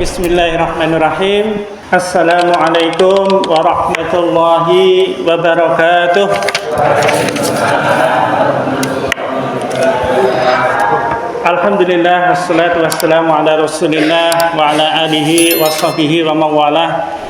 Bismillahirrahmanirrahim. Assalamualaikum warahmatullahi wabarakatuh. Alhamdulillah wassalatu wassalamu ala Rasulillah wa ala alihi wa sahbihi wa mawalah.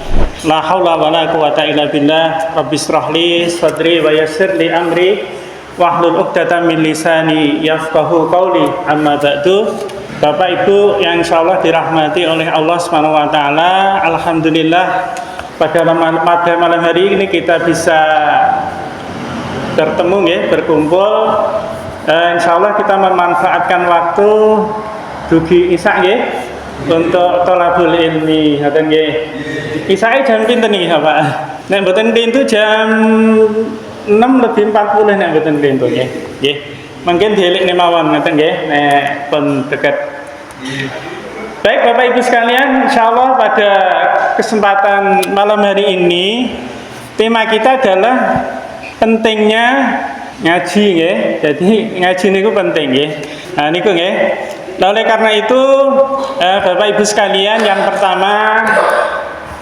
La haula wa la quwata illa billah. Rabbis shrahli sadri wa yassir li amri wahlul 'uqdatam min lisani yafqahu qawli. Amma ba'du. Bapak Ibu yang insyaallah dirahmati oleh Allah Subhanahu wa taala, alhamdulillah pada malam hari ini kita bisa bertemu ya, berkumpul. Insyaallah kita memanfaatkan waktu dugi Isya ya untuk thalabul ilmi, ngoten nggih. Isya jam pinten niki, Pak? Nek mboten pintu jam 6:40 nek mboten pintu nggih. Nggih. Mungkin dielikne mawon ngoten nggih, nek pun dekat. Baik Bapak Ibu sekalian, insyaallah pada kesempatan malam hari ini tema kita adalah pentingnya ngaji nggih. Jadi ngaji niku penting nggih. Nah niku nggih. Oleh karena itu Bapak Ibu sekalian, yang pertama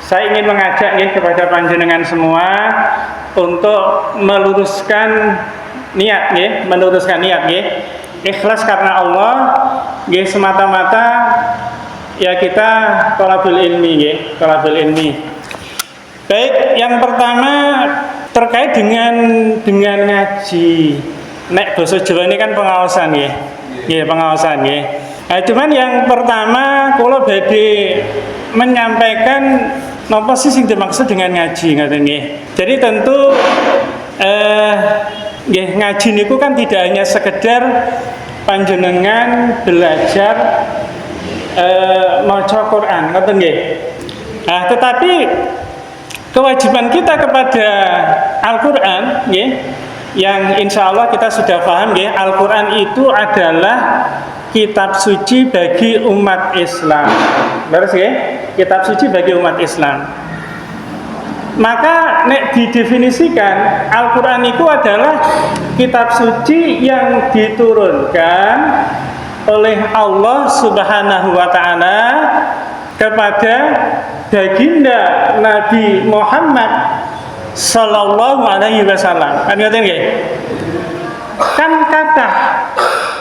saya ingin mengajak nggih kepada panjenengan semua untuk meluruskan niat nggih, ikhlas karena Allah nggih, semata-mata ya kita thalabul ilmi nggih, thalabul ilmi. Baik, yang pertama terkait dengan ngaji. Nek basa Jawa ini kan pengawasan nggih. Nggih, pengawasan nggih. Nah, cuman yang pertama kula badhe menyampaikan napa sih sing dimaksud dengan ngaji ngoten nggih. Jadi tentu nggih, ngaji niku kan tidak hanya sekedar panjenengan belajar maca Quran, ngoten nggih. Nah, tetapi kewajiban kita kepada Al-Qur'an nggih, yang insya Allah kita sudah paham nggih, Al-Qur'an itu adalah kitab suci bagi umat Islam. Beres nggih? Kitab suci bagi umat Islam. Maka nek didefinisikan Al-Qur'an itu adalah kitab suci yang diturunkan oleh Allah Subhanahu wa taala kepada baginda Nabi Muhammad sallallahu alaihi wasallam. Kan ngoten nggih? Kan kata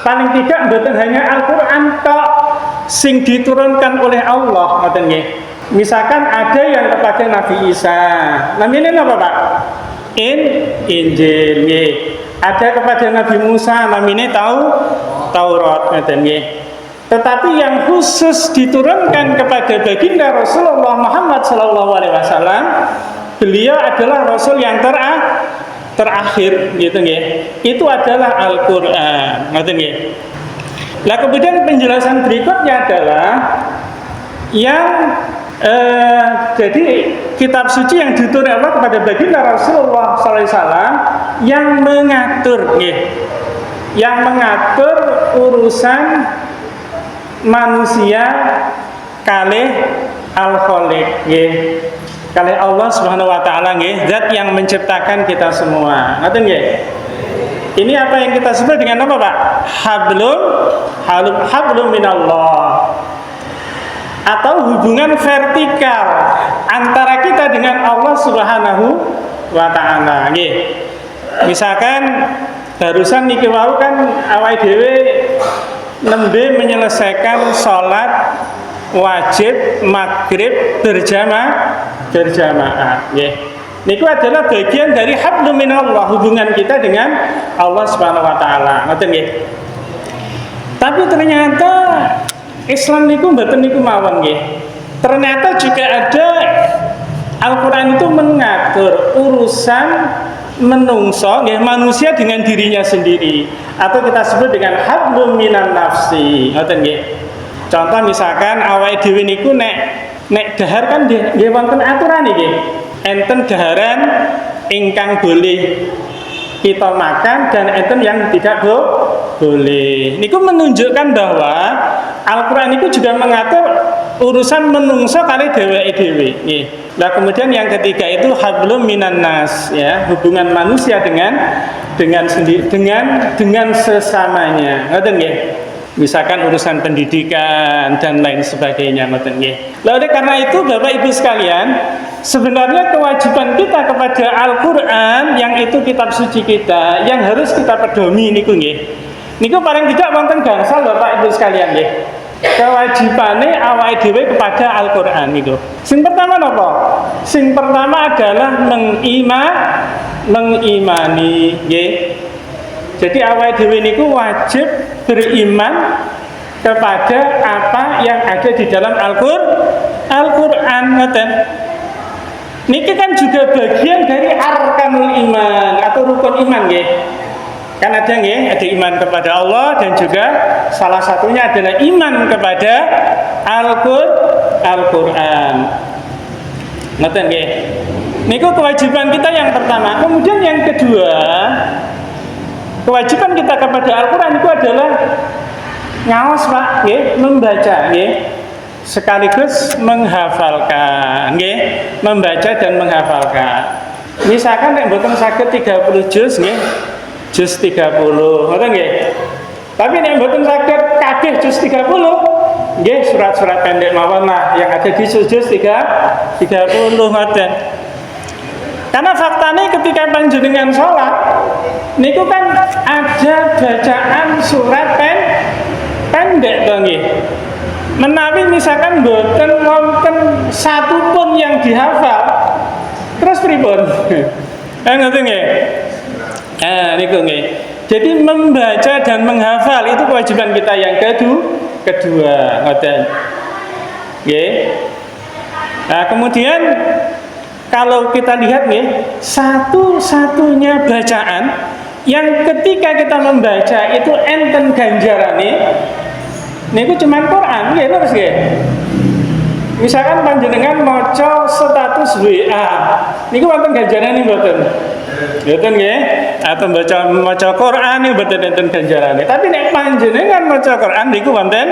paling tidak mboten hanya Al-Qur'an tok sing diturunkan oleh Allah, ngoten nggih. Misalkan ada yang kepada Nabi Isa, namanya apa Pak? Injil nggih. Ada kepada Nabi Musa, namanya Taurat, ngoten nggih. Tetapi yang khusus diturunkan kepada baginda Rasulullah Muhammad sallallahu alaihi wasallam, beliau adalah rasul yang terakhir gitu nggih. Itu adalah Al-Qur'an, ngoten nggih. Lah kemudian penjelasan berikutnya adalah yang jadi kitab suci yang diturunkan Allah kepada baginda Rasulullah SAW yang mengatur urusan manusia kalih al-khaliq nggih, kalih Allah Subhanahu wa taala nggih, zat yang menciptakan kita semua. Ngoten nggih. Ini apa yang kita sebut dengan apa, Pak? Hablum minallah. Atau hubungan vertikal antara kita dengan Allah Subhanahu wa taala nggih. Misalkan barusan niki wau kan awake dhewe nembe menyelesaikan salat wajib maghrib berjamaah nggih. Niku adalah bagian dari hablum minallah, hubungan kita dengan Allah Subhanahu wa taala. Ngoten nggih. Tapi ternyata Islam niku mboten niku mawon nggih. Ternyata juga ada Al-Qur'an itu mengatur urusan menungso nggih, manusia dengan dirinya sendiri, atau kita sebut dengan hablum minan nafsi. Ngoten nggih. Contoh misalkan awake dhewe niku nek dahar kan nggih wonten aturan nggih. Enten daharan ingkang boleh kita makan dan enten yang tidak boleh. Niku menunjukkan bahwa Al-Qur'an itu juga mengatur urusan menungso kali dheweke dhewe. Nggih. Nah, kemudian yang ketiga itu hablum minan nas, ya, hubungan manusia dengan sesamanya. Ngoten nggih. Misalkan urusan pendidikan dan lain sebagainya, ngoten nggih. Lah oleh karena itu Bapak Ibu sekalian, sebenarnya kewajiban kita kepada Al-Qur'an yang itu kitab suci kita yang harus kita pedomi niku nggih. Niku paling tidak wonten gangsal Bapak Ibu sekalian nggih. Kewajibane awake dhewe kepada Al-Qur'an niku. Sing pertama napa? Sing pertama adalah mengimani nggih. Jadi awake dhewe niku wajib beriman kepada apa yang ada di dalam Al-Qur'an ngoten. Niki kan juga bagian dari arkanul iman atau rukun iman nggih. Kan ada nggih, ada iman kepada Allah dan juga salah satunya adalah iman kepada Al-Qur'an. Ngoten nggih. Niku kewajiban kita yang pertama. Kemudian yang kedua, kewajiban kita kepada Al-Qur'an itu adalah ngaos Pak, nggih, membaca nggih, sekaligus menghafalkan nggih, membaca dan menghafalkan. Misalkan nek mboten saged 30 juz nggih, juz 30, ngoten nggih. Tapi nek mboten saged kabeh juz 30, nggih surat-surat pendek mawon lah yang ada di juz 30 ngoten. Karena faktanya ketika panjenengan sholat niku kan ada bacaan surat pendek to nggih. Menawi misalkan mboten wonten satu pun yang dihafal, terus pripun? Ngoten nggih. Niku nggih. Jadi membaca dan menghafal itu kewajiban kita yang kedua ngoten. Nggih. Nah, kemudian kalau kita lihat nih, satu-satunya bacaan yang ketika kita membaca itu enten ganjarane niku cuman Quran nggih terus nggih. Misalkan panjenengan maca status WA niku wonten ganjarane mboten? Mboten nggih. Atau maca Quran niku mboten enten ganjarane. Tapi nek panjenengan maca Quran niku wonten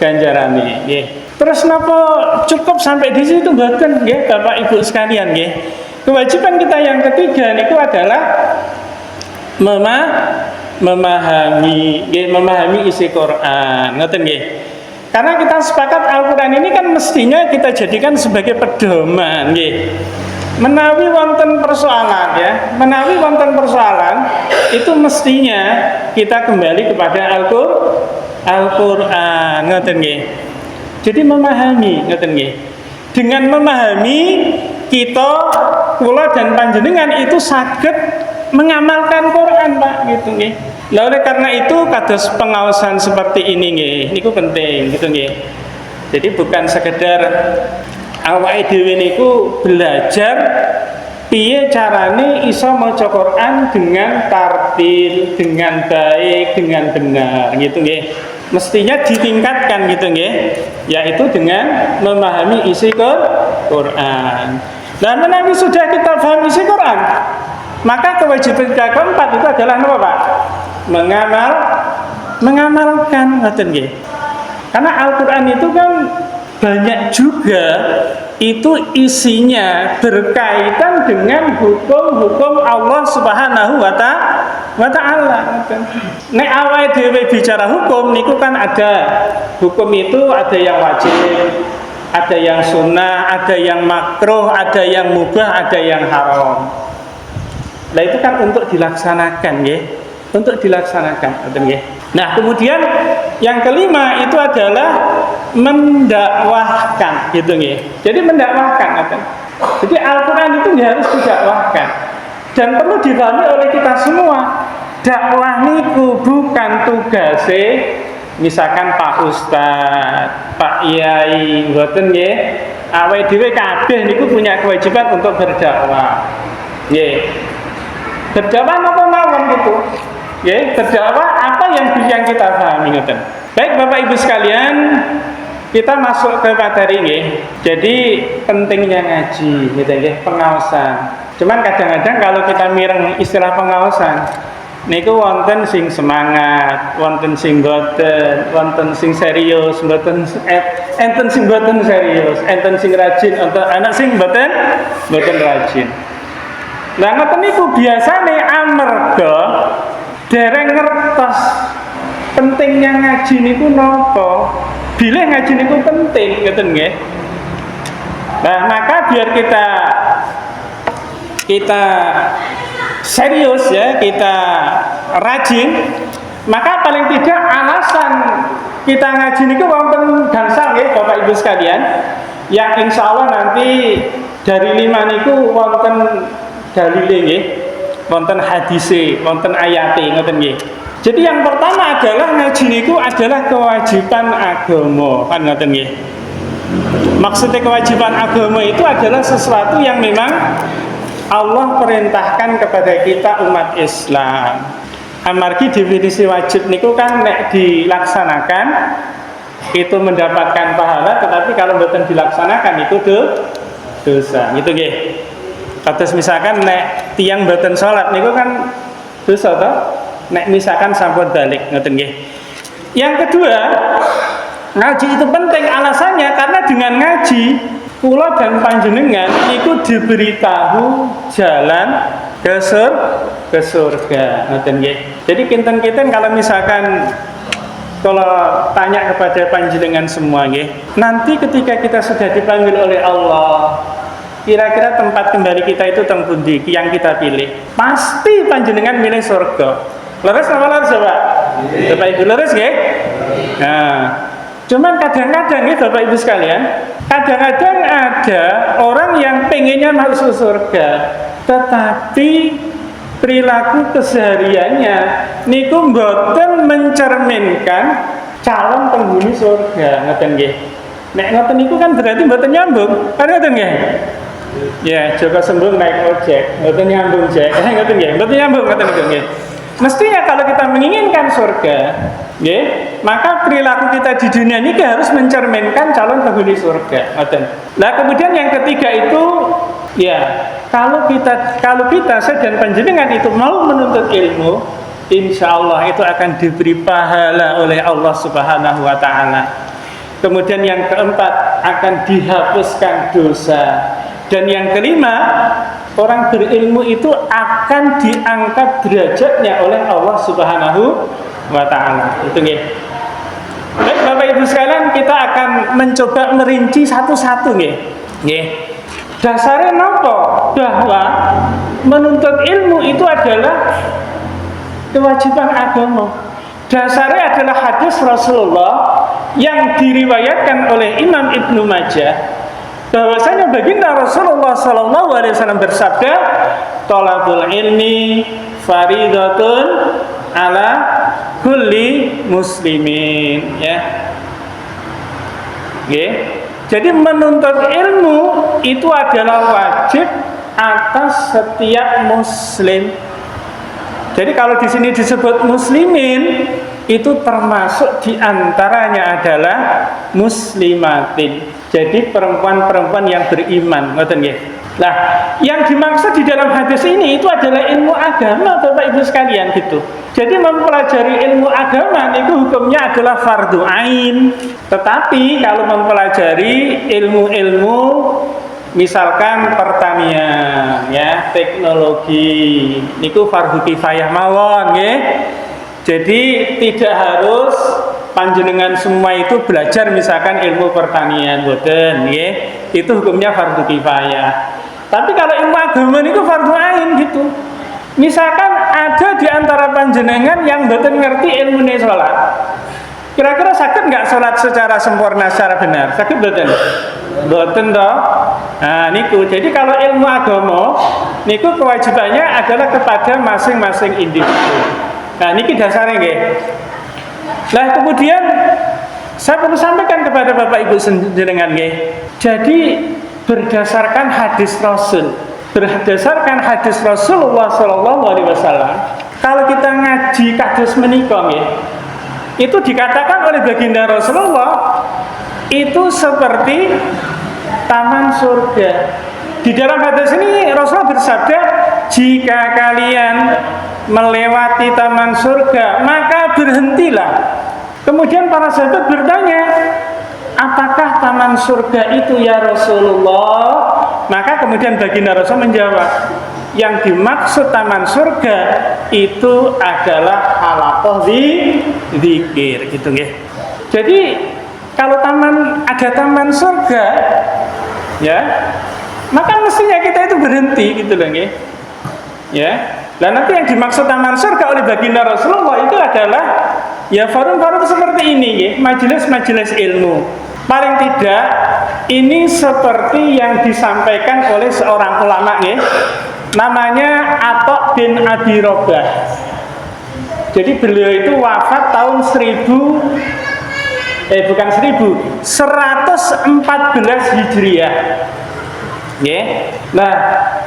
ganjarane nggih. Terus napa cukup sampai di situ mboten nggih Bapak Ibu sekalian nggih. Kewajiban kita yang ketiga niku adalah memahami isi Quran. Ngoten nggih. Karena kita sepakat Al-Qur'an ini kan mestinya kita jadikan sebagai pedoman nggih. Menawi wonten persoalan ya, menawi wonten persoalan itu mestinya kita kembali kepada Al-Qur'an. Ngoten nggih. Jadi memahami, ngoten nggih. Dengan memahami kita, kula dan panjenengan itu saged mengamalkan Quran, Pak, gitu nggih. Lah oleh karena itu kados pengaosan seperti ini nggih, niku penting, gitu nggih. Jadi bukan sekedar awake dhewe niku belajar piye carane iso maca Quran dengan tartil, dengan baik, dengan benar, gitu nggih. Mestinya ditingkatkan gitu nggih, yaitu dengan memahami isi Quran. Dan menawi sudah kita paham isi Quran, maka kewajiban kita keempat itu adalah apa, Pak? Mengamalkan ngoten nggih. Karena Al-Qur'an itu kan banyak juga itu isinya berkaitan dengan hukum-hukum Allah Subhanahu wa Ta'ala. Nek awake dhewe bicara hukum niku kan ada hukum itu ada yang wajib, ada yang sunnah, ada yang makruh, ada yang mubah, ada yang haram. Nah itu kan untuk dilaksanakan nggih, untuk dilaksanakan ngoten nggih. Nah, kemudian yang kelima itu adalah mendakwahkan gitu nggih. Jadi mendakwahkan ngoten. Jadi Al-Qur'an itu harus didakwahkan. Dan perlu dipahami oleh kita semua. Dakwah niku bukan tugase misalkan Pak Ustadz, Pak Yai, mboten nggih. Awake dhewe kabeh niku punya kewajiban untuk berdakwah. Nggih. Berdakwah napa mawon gitu. Nggih, berdakwah apa yang kita pahami ngoten. Baik Bapak Ibu sekalian, kita masuk ke materi nggih. Jadi pentingnya ngaji gitu nggih, pengaosan. Cuman kadang-kadang kalau kita mireng istilah pengaosan niku wonten sing semangat, wonten sing boten, wonten sing serius, boten enten sing boten serius, enten sing rajin, enten anak sing boten rajin. Lah ngoten niku biasane amarga dereng ngertos pentingnya ngaji niku napa? Bilih ngaji niku penting, ngoten nggih. Nah, maka biar kita serius ya, kita rajin, maka paling tidak alasan kita ngaji niku wonten gangsal nggih Bapak Ibu sekalian, yang insya Allah nanti dari 5 niku wonten dalile nggih, wonten hadise, wonten ayate ngoten nggih. Jadi yang pertama adalah ngaji niku adalah kewajiban agama, kan ngoten nggih. Maksudnya kewajiban agama itu adalah sesuatu yang memang Allah perintahkan kepada kita umat Islam. Amargi definisi wajib niku kan nek dilaksanakan itu mendapatkan pahala, tetapi kalau mboten dilaksanakan itu dosa. Gitu nggih. Kados misalkan nek tiyang mboten salat niku kan dosa toh. Nek misalkan sampun balik ngoten nggih. Yang kedua, ngaji itu penting alasannya karena dengan ngaji kula dan panjenengan itu diberitahu jalan ke surga ngoten nggih. Jadi kinten-kinten kalau misalkan kalau tanya kepada panjenengan semua nggih, nanti ketika kita sudah dipanggil oleh Allah, kira-kira tempat kembali kita itu teng pundi yang kita pilih? Pasti panjenengan milih surga. Leres apa leres Bapak? Bapak Ibu leres nggih? Nah, cuman kadang-kadang nih Bapak Ibu sekalian, kadang-kadang ada orang yang pengennya masuk surga, tetapi perilaku kesehariannya niku mboten mencerminkan calon penghuni surga, ngoten nggih. Nek ngoten niku kan berarti mboten nyambung, kan ngoten nggih? Ya, Joko Sembung naik ojek, mboten nyambung Jek. Ngoten nggih, mboten nyambung ngoten nggih. Mestinya kalau kita menginginkan surga, ya, maka perilaku kita di dunia ini harus mencerminkan calon penghuni surga. Nah, kemudian yang ketiga itu, ya, kalau kita saya dan panjenengan itu mau menuntut ilmu, insya Allah itu akan diberi pahala oleh Allah Subhanahu Wa Taala. Kemudian yang keempat akan dihapuskan dosa. Dan yang kelima, orang berilmu itu akan diangkat derajatnya oleh Allah Subhanahu Wa Taala. Itu nggih. Baik Bapak Ibu sekalian, kita akan mencoba merinci satu-satu nggih. Nggih. Dasarnya napa? Bahwa menuntut ilmu itu adalah kewajiban agama. Dasarnya adalah hadis Rasulullah yang diriwayatkan oleh Imam Ibnu Majah, bahwasanya baginda Rasulullah SAW bersabda, "Thalabul ilmi faridatun ala kulli muslimin." Ya. Oke. Jadi menuntut ilmu itu adalah wajib atas setiap muslim. Jadi kalau di sini disebut muslimin, itu termasuk diantaranya adalah muslimatin. Jadi perempuan-perempuan yang beriman, ngoten nggih. Nah, yang dimaksud di dalam hadis ini itu adalah ilmu agama, Bapak Ibu sekalian gitu. Jadi mempelajari ilmu agama itu hukumnya adalah fardu ain. Tetapi kalau mempelajari ilmu-ilmu misalkan pertanian, ya, teknologi, niku fardu kifayah mawon, nggih. Jadi tidak harus panjenengan semua itu belajar misalkan ilmu pertanian, boten, nggih. Itu hukumnya fardu kifayah. Tapi kalau ilmu agama itu fardu ain gitu. Misalkan ada di antara panjenengan yang boten ngerti ilmu salat. Kira-kira sakit nggak salat secara sempurna, secara benar? Sakit boten? Boten toh. Nah, niku. Jadi kalau ilmu agama niku kewajibannya adalah kepada masing-masing individu. Nah, niki dasarnya nggih. Nah, kemudian saya perlu sampaikan kepada Bapak Ibu jenengan nggih. Jadi berdasarkan hadis Rasulullah SAW, kalau kita ngaji kados menika nggih, itu dikatakan oleh baginda Rasulullah itu seperti taman surga. Di dalam hadis ini Rasulullah bersabda, jika kalian melewati taman surga, maka berhentilah. Kemudian para sahabat bertanya, apakah taman surga itu ya Rasulullah? Maka kemudian baginda Rasul menjawab, yang dimaksud taman surga itu adalah halaqah dzikir gitu nggih. Jadi kalau ada taman surga ya, maka mestinya kita itu berhenti gitu loh nggih. Ya. Nah, nanti yang dimaksud taman surga oleh baginda Rasulullah itu adalah ya forum-forum seperti ini nggih, majelis-majelis ilmu. Paling tidak ini seperti yang disampaikan oleh seorang ulama nggih. Namanya Atha bin Abi Rabah. Jadi beliau itu wafat tahun 1114 Hijriah. Nggih. Nah,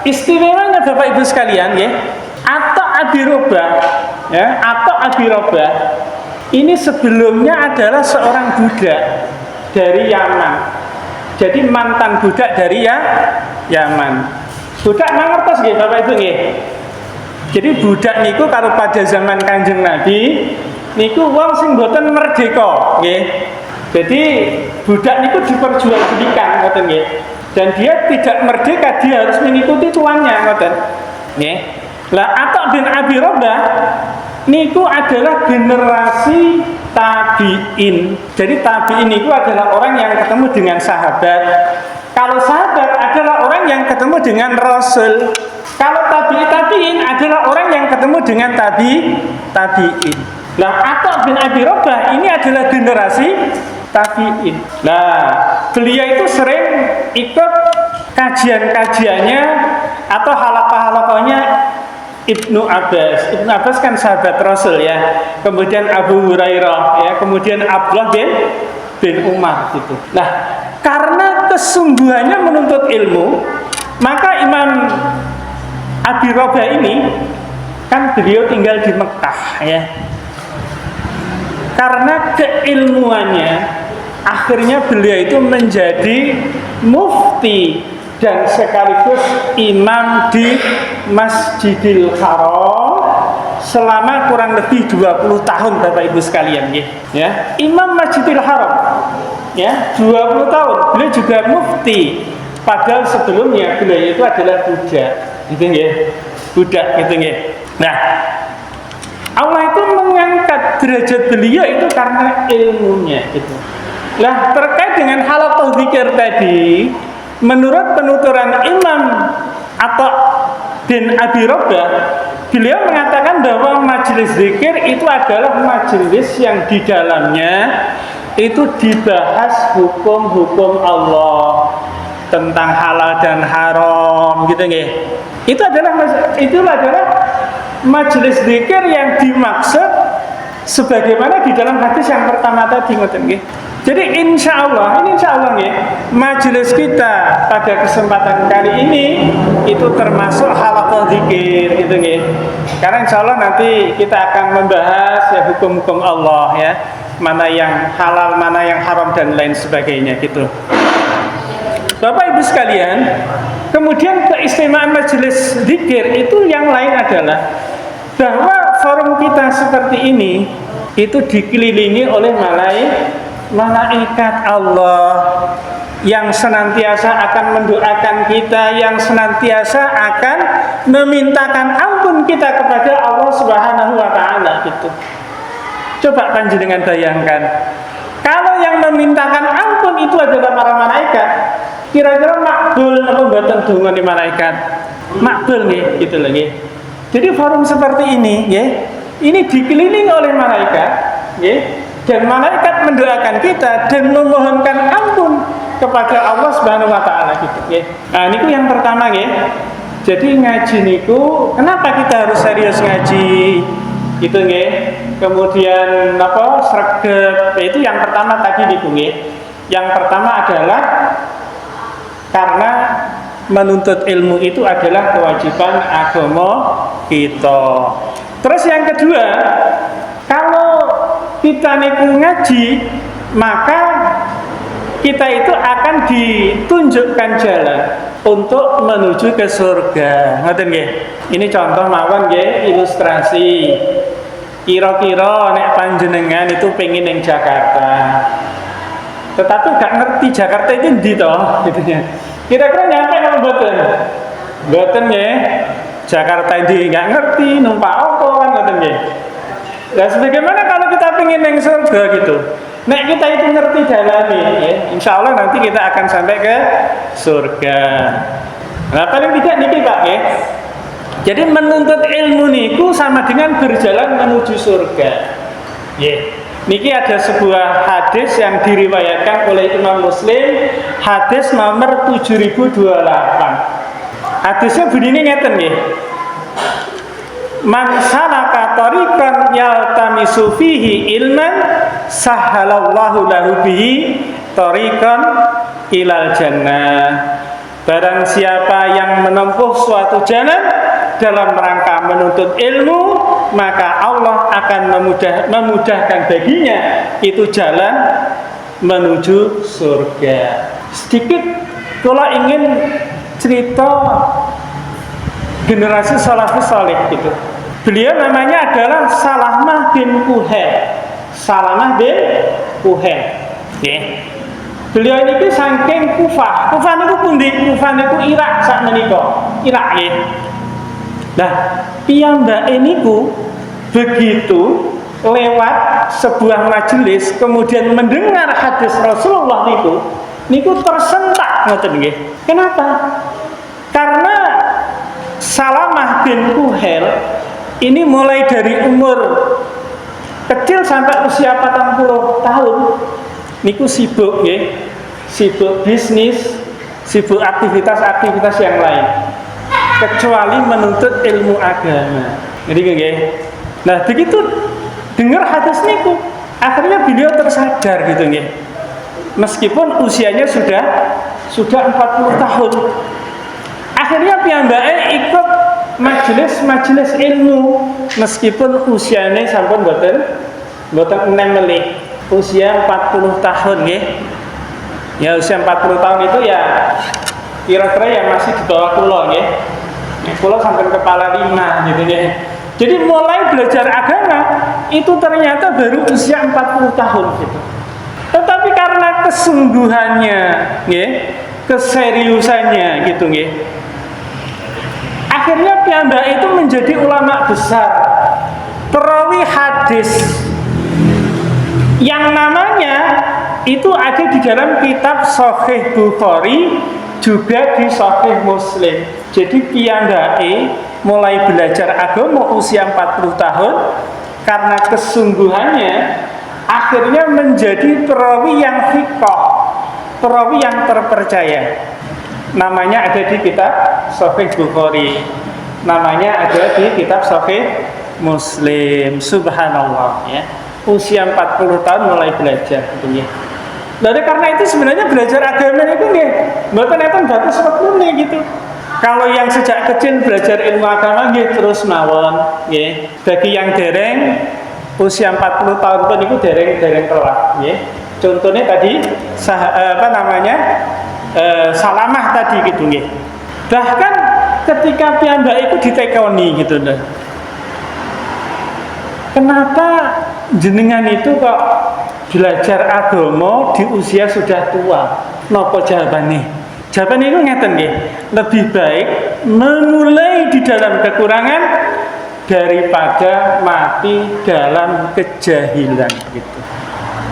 istimewanya Bapak Ibu sekalian nggih, Atha Abi Rabah ya, Atha Abi Rabah ini sebelumnya adalah seorang budak dari Yaman. Jadi mantan budak dari Yaman. Budak mangertos nggih Bapak Ibu nggih. Jadi budak niku kalau pada zaman Kanjeng Nabi niku wong sing mboten merdeka nggih. Jadi budak niku diperjualbelikan ngoten nggih. Dan dia tidak merdeka, dia harus mengikuti tuannya ngoten. Nggih. Lah Atha bin Abi Rabah niku adalah generasi tabi'in. Jadi tabi'in itu adalah orang yang ketemu dengan sahabat. Kalau sahabat adalah orang yang ketemu dengan Rasul. Kalau tabi'in adalah orang yang ketemu dengan tabi'in. Nah, Atha bin Abi Rabah ini adalah generasi tabi'in. Nah, beliau itu sering ikut kajian-kajiannya atau halaqah-halaqahnya Ibnu Abbas. Ibnu Abbas kan sahabat Rasul ya. Kemudian Abu Hurairah ya, kemudian Abdullah bin Umar gitu. Nah, karena kesungguhannya menuntut ilmu, maka Imam Abi Rabah ini kan beliau tinggal di Mekah ya. Karena keilmuannya, akhirnya beliau itu menjadi mufti dan sekaligus imam di Masjidil Haram selama kurang lebih 20 tahun Bapak Ibu sekalian ya. Imam Masjidil Haram ya, 20 tahun. Beliau juga mufti. Padahal sebelumnya beliau itu adalah budak. Gitu nggih. Budak gitu nggih. Nah, Allah itu mengangkat derajat beliau itu karena ilmunya gitu. Nah, terkait dengan halaqah dzikir tadi, menurut penuturan Imam Atha bin Abi Rabah, beliau mengatakan bahwa majelis zikir itu adalah majelis yang di dalamnya itu dibahas hukum-hukum Allah tentang halal dan haram gitu nggih. Itulah adalah majelis zikir yang dimaksud sebagaimana di dalam hadis yang pertama tadi ngoten nggih. Jadi insya Allah nggih, majelis kita pada kesempatan kali ini itu termasuk halaqah zikir gitu nggih. Karena insya Allah nanti kita akan membahas ya hukum-hukum Allah ya, mana yang halal, mana yang haram dan lain sebagainya gitu. Bapak Ibu sekalian, kemudian keistimewaan majelis zikir itu yang lain adalah bahwa forum kita seperti ini itu dikelilingi oleh malaikat Allah yang senantiasa akan mendoakan kita, yang senantiasa akan memintakan ampun kita kepada Allah Subhanahu wa taala gitu. Coba panjenengan bayangkan, kalau yang memintakan ampun itu adalah para malaikat, kira-kira makbul apa mboten donga di malaikat? Makbul nggih, gitu lho nggih. Jadi forum seperti ini nggih, ini dikelilingi oleh malaikat nggih, dan malaikat mendoakan kita dan memohonkan ampun kepada Allah Subhanahu wa taala gitu nggih. Nah, niku yang pertama nggih. Jadi ngaji niku kenapa kita harus serius ngaji? Gitu nggih. Kemudian sregep, itu yang pertama tadi niku nggih. Yang pertama adalah karena menuntut ilmu itu adalah kewajiban agama kita. Terus yang kedua, kalau kita niku ngaji, maka kita itu akan ditunjukkan jalan untuk menuju ke surga. Ngoten nggih. Ini contoh mawon nggih, ilustrasi. Kira-kira nek panjenengan itu pengen ning Jakarta, tetapi gak ngerti Jakarta itu ndi toh gitu ya. Kira-kira nyampe napa mboten? Mboten nggih. Jakarta ini gak ngerti numpak apa kan ngoten nggih. Nah, sebagaimana kalau kita pengen yang surga gitu, nek kita itu ngerti dalamnya, ya, insya Allah nanti kita akan sampai ke surga. Nah, paling tidak niki Pak, ya. Jadi menuntut ilmu niku sama dengan berjalan menuju surga. Ya. Niki ada sebuah hadis yang diriwayatkan oleh Imam Muslim, hadis nomor 7028. Hadisnya bunyinya ngeten nggih. Man salaka tariqan yaltamisu fihi ilman sahhalallahu lahu bihi tariqan ilal jannah. Barang siapa yang menempuh suatu jalan dalam rangka menuntut ilmu, maka Allah akan memudahkan baginya itu jalan menuju surga. Sedikit kalau ingin cerita generasi salafus saleh gitu. Beliau namanya adalah Salamah bin Kuhail. Salamah bin Kuhail. Okay. Beliau ini saking Kufah. Kufah niku pundi? Kufah niku Irak sak menika. Irak nggih. Nah, piyambake niku begitu lewat sebuah majelis kemudian mendengar hadis Rasulullah niku tersentak ngoten nggih. Kenapa? Karena Salamah bin Kuhail ini mulai dari umur kecil sampai usia 40 tahun niku sibuk nggih, sibuk bisnis, sibuk aktivitas-aktivitas yang lain, kecuali menuntut ilmu agama. Jadi nggih. Nah, begitu dengar hadis niku, akhirnya beliau tersadar gitu nggih. Meskipun usianya sudah 40 tahun. Akhirnya piyambake ikut majelis ilmu meskipun usianya sampun mboten enem melih. Usia 40 tahun nggih. Ya usia 40 tahun itu ya kira-kira yang masih di bawah kula nggih. Kula sampai kepala 5 gitu nggih. Jadi mulai belajar agama itu ternyata baru usia 40 tahun gitu. Tetapi karena kesungguhannya nggih, keseriusannya gitu nggih. Akhirnya piyambak itu menjadi ulama besar, perawi hadis yang namanya itu ada di dalam kitab Sahih Bukhari, juga di Sahih Muslim. Jadi piyambake mulai belajar agama usia 40 tahun karena kesungguhannya akhirnya menjadi perawi yang thiqah, perawi yang terpercaya. Namanya ada di kitab Sahih Bukhari, namanya ada di kitab Sahih Muslim. Subhanallah ya. Usia 40 tahun mulai belajar gitu ya. Lalu karena itu sebenarnya belajar agama itu nih mboten enten batas wektune gitu. Kalau yang sejak kecil belajar ilmu agama nggih terus mawon nggih. Bagi yang dereng usia 40 tahun pun itu dereng kelak nggih. Contohnya tadi Salamah tadi gitu nggih. Bahkan ketika piyambak itu ditekoni gitu loh. Kenapa jenengan itu kok belajar agama di usia sudah tua? Napa jawabannya? Jawabannya itu ngeten nggih. Lebih baik memulai di dalam kekurangan daripada mati dalam kejahilan gitu.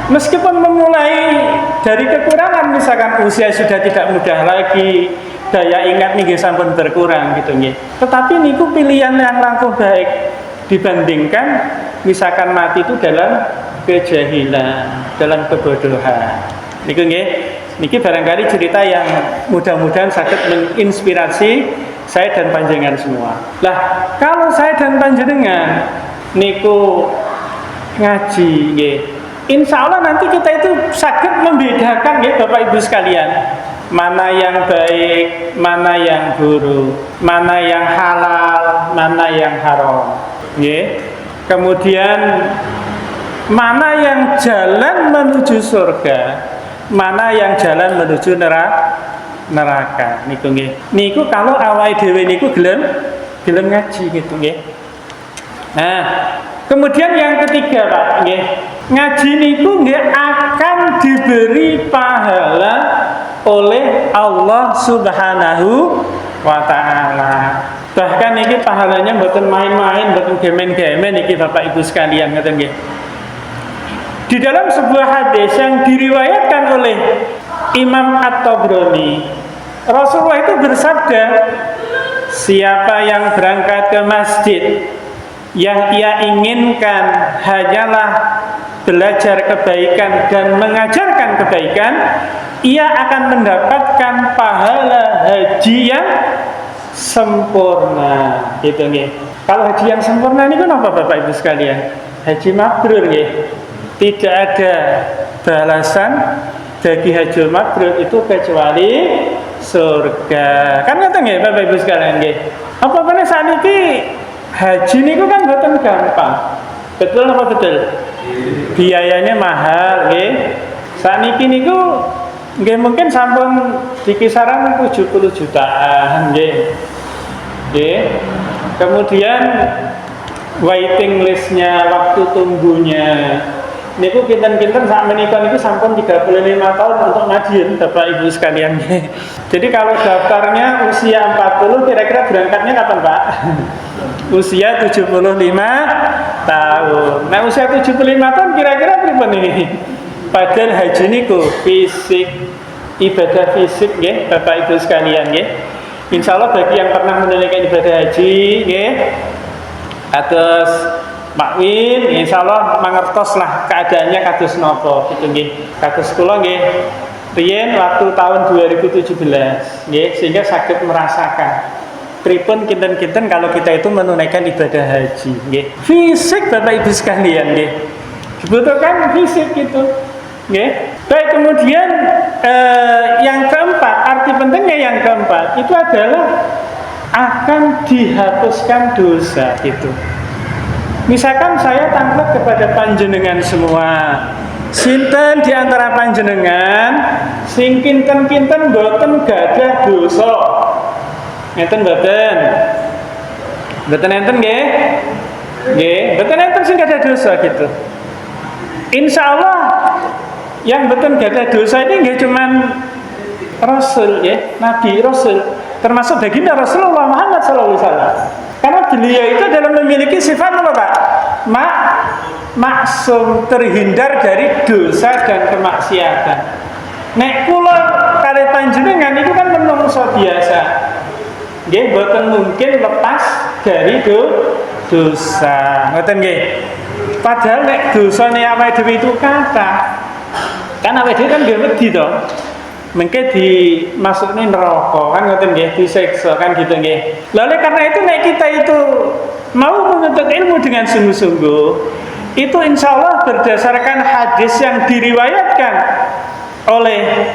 Meskipun memulai dari kekurangan, misalkan usia sudah tidak mudah lagi, daya ingat nih sampun berkurang gitu nggih. Tetapi niku pilihan yang langkah baik dibandingkan misalkan mati itu dalam kejahilan, dalam kebodohan. Niku nggih. Niki barangkali cerita yang mudah-mudahan sakit menginspirasi saya dan panjenengan semua. Lah, kalau saya dan panjenengan niku ngaji nggih. Insya Allah nanti kita itu sakit membedakan ya Bapak Ibu sekalian, mana yang baik, mana yang buruk, mana yang halal, mana yang haram. Ya. Kemudian mana yang jalan menuju surga, mana yang jalan menuju neraka. Niku nggih. Niku kalau awake dhewe niku gelem ngaji gitu nggih. Nah, kemudian yang ketiga Pak nggih. Ngaji niku nggih akan diberi pahala oleh Allah Subhanahu wa taala. Bahkan ini pahalanya mboten main-main, mboten gemen-gemen iki Bapak Ibu sekalian, ngoten nggih. Di dalam sebuah hadis yang diriwayatkan oleh Imam At-Tabrani, Rasulullah itu bersabda, siapa yang berangkat ke masjid yang ia inginkan hanyalah belajar kebaikan dan mengajarkan kebaikan, ia akan mendapatkan pahala haji yang sempurna, gitu nggih. Kalau haji yang sempurna ini kan apa Bapak Ibu sekalian? Haji mabrur nggih. Tidak ada balasan bagi haji mabrur itu kecuali surga. Kan ngoten nggih Bapak Ibu sekalian nggih. Apa-apane saniki haji niku kan mboten gampang. Betul apa betul? Biayanya mahal nggih. Saniki niku nggih mungkin sampun di kisaran 70 jutaan nggih. Nggih. Kemudian waiting list-nya, waktu tunggunya niku kinten-kinten sak menika niku sampun 35 tahun untuk ngajian Bapak Ibu sekalian. Jadi kalau daftarnya usia 40, kira-kira berangkatnya kapan Pak? Usia 75 tahun. Nah usia 75 tahun kira-kira pripun ini? Padahal haji niku fisik, ibadah fisik nggih Bapak Ibu sekalian nggih. Insyaallah bagi yang pernah menunaikan ibadah haji nggih, atus Pak Win, insyaallah mangertos lah keadaannya kados napa gitu nggih. Kados kula nggih riyen waktu tahun 2017 nggih, sehingga sakit merasakan pripun kinten-kinten kalau kita itu menunaikan ibadah haji nggih. Fisik Bapak Ibu sekalian nggih. Dibutuhkan fisik gitu nggih. Baik, kemudian yang keempat, arti pentingnya yang keempat itu adalah akan dihapuskan dosa itu. Misalkan saya tanglet kepada panjenengan semua, sinten di antara panjenengan sing kinten-kinten mboten gadah dosa. Ngeten mboten? Mboten enten nggih? Nggih, mboten enten sing gadah dosa gitu. Insyaallah yang mboten gadah dosa ini nggih cuman Rasul ya, Nabi Rasul, termasuk baginda Rasulullah Muhammad SAW. Karena beliau itu dalam memiliki sifat apa Pak? Maksum, terhindar dari dosa dan kemaksiatan. Nek kula kali panjenengan itu kan menungso biasa. Nggih mboten mungkin lepas dari dosa. Ngoten nggih. Padahal nek dosane awake dhewe itu kata. Kan awake dhewe kan nggih wedi to. Mungkin dimasuknya neraka kan ngoten nggih, disiksa kan gitu nggih. Lalu karena itu nek kita itu mau menuntut ilmu dengan sungguh-sungguh, itu insya Allah berdasarkan hadis yang diriwayatkan oleh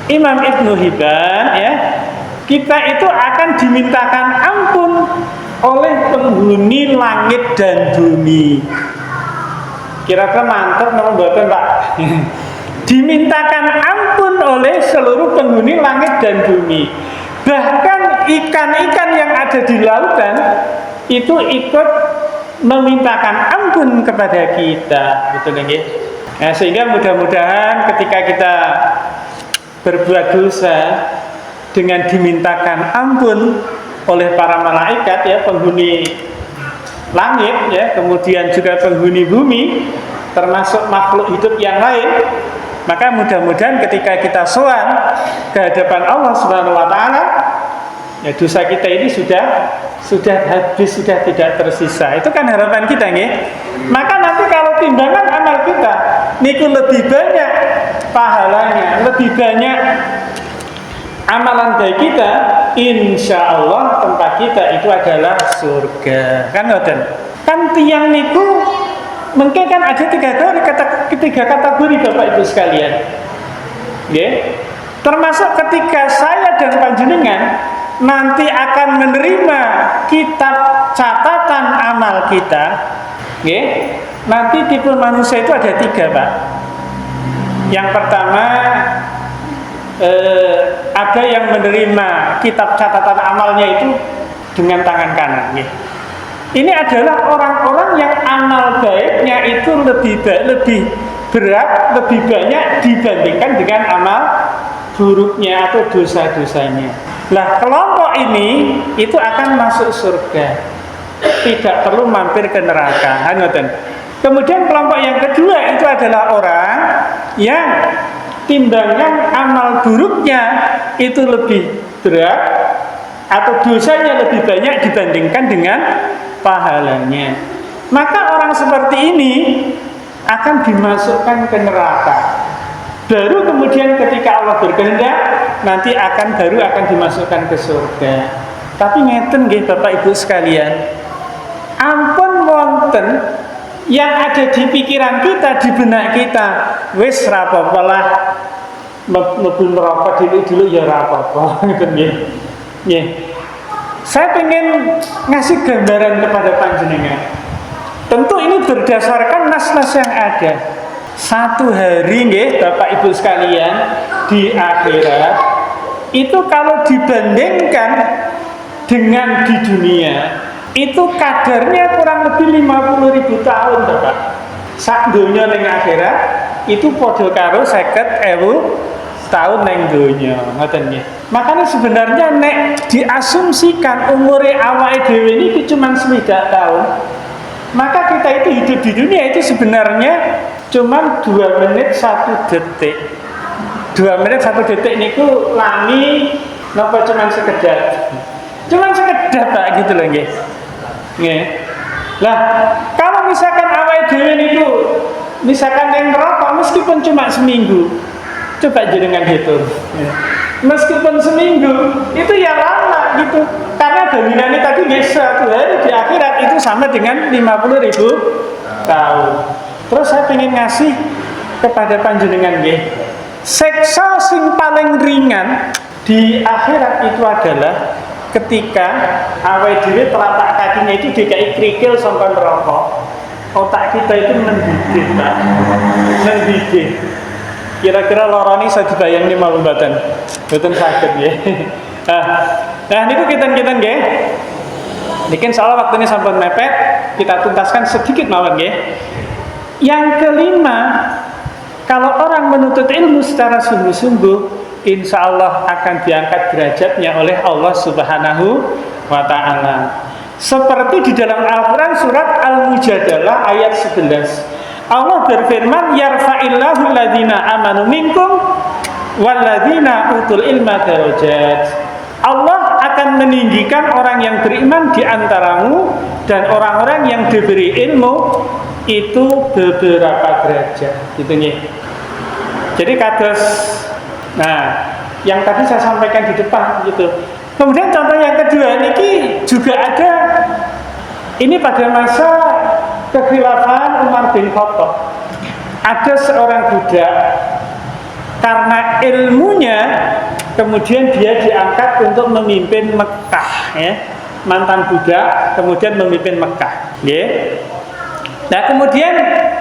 Imam Ibnu Hibban ya, kita itu akan dimintakan ampun oleh penghuni langit dan bumi. Kira-kira mantap napa mboten Pak? Dimintakan ampun oleh seluruh penghuni langit dan bumi. Bahkan ikan-ikan yang ada di lautan itu ikut memintakan ampun kepada kita, gitu nggih. Nah, sehingga mudah-mudahan ketika kita berbuat dosa dengan dimintakan ampun oleh para malaikat ya, penghuni langit ya, kemudian juga penghuni bumi, termasuk makhluk hidup yang lain, maka mudah-mudahan ketika kita sowan ke hadapan Allah Subhanahu wa taala, ya dosa kita ini sudah habis, sudah tidak tersisa. Itu kan harapan kita nggih. Maka nanti kalau timbangan amal kita niku lebih banyak pahalanya, lebih banyak amalan baik kita, insya Allah tempat kita itu adalah surga. Kan ngoten. Kan tiang niku mungkin kan ada tiga kategori Bapak Ibu sekalian. Nggih. Termasuk ketika saya dan panjenengan nanti akan menerima kitab catatan amal kita. Nggih. Nanti tipe manusia itu ada tiga Pak. Yang pertama ada yang menerima kitab catatan amalnya itu dengan tangan kanan nggih. Ini adalah orang-orang yang amal baiknya itu lebih berat, lebih banyak dibandingkan dengan amal buruknya atau dosa-dosanya. Lah kelompok ini itu akan masuk surga, tidak perlu mampir ke neraka. Kemudian kelompok yang kedua itu adalah orang yang timbangan amal buruknya itu lebih berat atau dosanya lebih banyak dibandingkan dengan pahalanya. Maka orang seperti ini akan dimasukkan ke neraka. Baru kemudian ketika Allah berkehendak nanti akan dimasukkan ke surga. Tapi ngeten nggih Bapak Ibu sekalian, ampun wonten yang ada di pikiran kita, di benak kita, wis ra apa-apa lah, mlebu neraka dulu ya ra apa-apa gitu nggih. Nggih. Saya ingin ngasih gambaran kepada panjenengan. Tentu ini berdasarkan nas-nas yang ada. Satu hari nggih Bapak Ibu sekalian di akhirat itu kalau dibandingkan dengan di dunia itu kadarnya kurang lebih 50.000 tahun Bapak. Sak donya ning akhirat itu padha karo 50.000 tahun ning donya, ngoten nggih. Makanya sebenarnya nek diasumsikan umure awake dhewe ini cuma 1 tahun, maka kita itu hidup di dunia itu sebenarnya cuma 2 menit 1 detik. 2 menit 1 detik niku lami napa cuma sekedar. Cuma sekedar Pak gitu loh nggih. Nggih. Lah, kalau misalkan awake dhewe niku misalkan yang neraka meskipun cuma seminggu, coba jenengan hitung. Meskipun seminggu itu ya lama gitu. Karena bandingannya tadi nggih 1 hari di akhirat itu sama dengan 50.000 tahun. Terus saya ingin ngasih kepada panjenengan nggih. Seksa sing paling ringan di akhirat itu adalah ketika awake dhewe telapak kakinya itu dikai krikil saka neraka. Otak kita itu mendidih, Pak. Mendidih. Kira-kira lorone iso dibayangke mawon mboten? Mboten saged nggih. Nah niku kinten-kinten nggih. Niki insyaallah waktunya sampun mepet, kita tuntaskan sedikit mawon nggih. Yang kelima, kalau orang menuntut ilmu secara sungguh-sungguh, insya Allah akan diangkat derajatnya oleh Allah Subhanahu wa Ta'ala. Seperti di dalam Al-Quran surat Al-Mujadalah ayat 11. Allah berfirman, yarfa'illahu alladhina amanu minkum walladhina utul ilma darajat. Allah akan meninggikan orang yang beriman di antaramu dan orang-orang yang diberi ilmu itu beberapa derajat, gitu nih. Jadi kados, nah, yang tadi saya sampaikan di depan, gitu. Kemudian contoh yang kedua, ini juga ada. Ini pada masa kekhilafan Umar bin Khattab. Ada seorang budak, karena ilmunya, kemudian dia diangkat untuk memimpin Mekah, ya. Mantan budak, kemudian memimpin Mekah, ya. Nah kemudian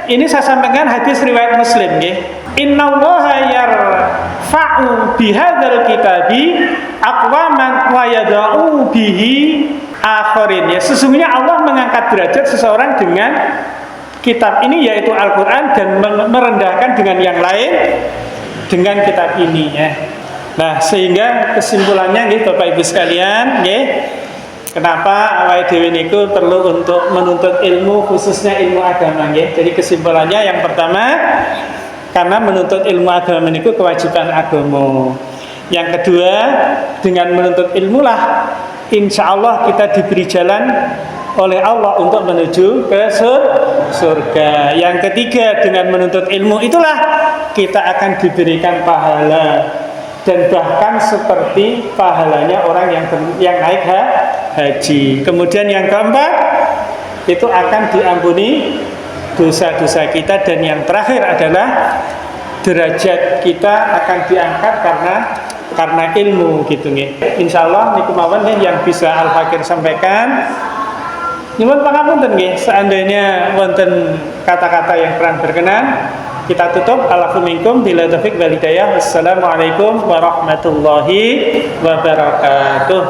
ini saya sampaikan hadis riwayat Muslim ya. Innallaha yarfa'u bihadzal kitabi aqwaman wa yada'u bihi akharin ya. Sesungguhnya Allah mengangkat derajat seseorang dengan kitab ini yaitu Al-Qur'an dan merendahkan dengan yang lain dengan kitab ini ya. Nah, sehingga kesimpulannya nggih Bapak Ibu sekalian nggih, kenapa awake dhewe niku perlu untuk menuntut ilmu, khususnya ilmu agama nggih. Jadi kesimpulannya yang pertama, karena menuntut ilmu agama niku kewajiban agama. Yang kedua, dengan menuntut ilmu lah insya Allah kita diberi jalan oleh Allah untuk menuju ke surga. Yang ketiga, dengan menuntut ilmu itulah kita akan diberikan pahala dan bahkan seperti pahalanya orang yang naik haji. Kemudian yang keempat, itu akan diampuni dosa-dosa kita, dan yang terakhir adalah derajat kita akan diangkat karena ilmu gitu nggih. Insyaallah niku mawon yang bisa Al Fakir sampaikan. Nyuwun pangapunten nggih, seandainya wonten kata-kata yang kurang berkenan, kita tutup. Alaikum minkum bila taufik wal hidayah. Wassalamualaikum warahmatullahi wabarakatuh.